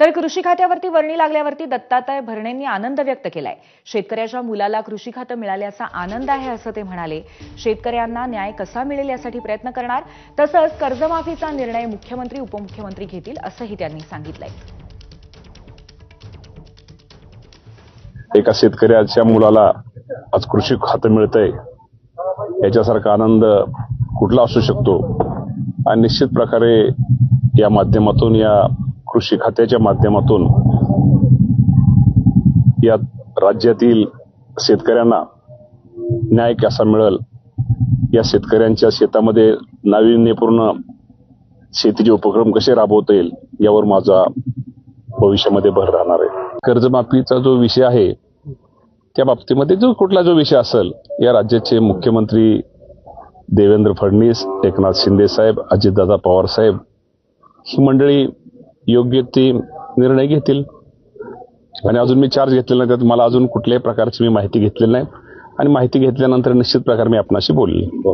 तर कृषी खात्यावरती वर्णी लागल्यावरती दत्तात्रय भरणेंनी आनंद व्यक्त केलाय। शेतकऱ्याच्या मुलाला कृषी खातं मिळाल्याचा आनंद आहे असं ते म्हणाले। शेतकऱ्यांना न्याय कसा मिळेल यासाठी प्रयत्न करणार, तसंच कर्जमाफीचा निर्णय मुख्यमंत्री उपमुख्यमंत्री घेतील असंही त्यांनी सांगितलंय। एका शेतकऱ्याच्या मुलाला आज कृषी खातं मिळतंय याच्यासारखा आनंद कुठला असू शकतो। आणि निश्चित प्रकारे या माध्यमातून, या कृषी खात्याच्या माध्यमातून या राज्यातील शेतकऱ्यांना न्याय कसा मिळेल, या शेतकऱ्यांच्या शेतामध्ये नाविन्यपूर्ण शेतीचे उपक्रम कसे राबवता येईल यावर माझा भविष्यामध्ये भर राहणार आहे। कर्जमाफीचा जो विषय आहे त्या बाबतीमध्ये कुठला जो विषय असेल, या राज्याचे मुख्यमंत्री देवेंद्र फडणवीस, एकनाथ शिंदे साहेब, अजितदादा पवार साहेब ही मंडळी योग्य ते निर्णय घेतील। आणि अजून मी चार्ज घेतलेला नाही, त्यात मला अजून कुठल्याही प्रकारची मी माहिती घेतलेली नाही आणि माहिती घेतल्यानंतर निश्चित प्रकारे मी आपणाशी बोलेन।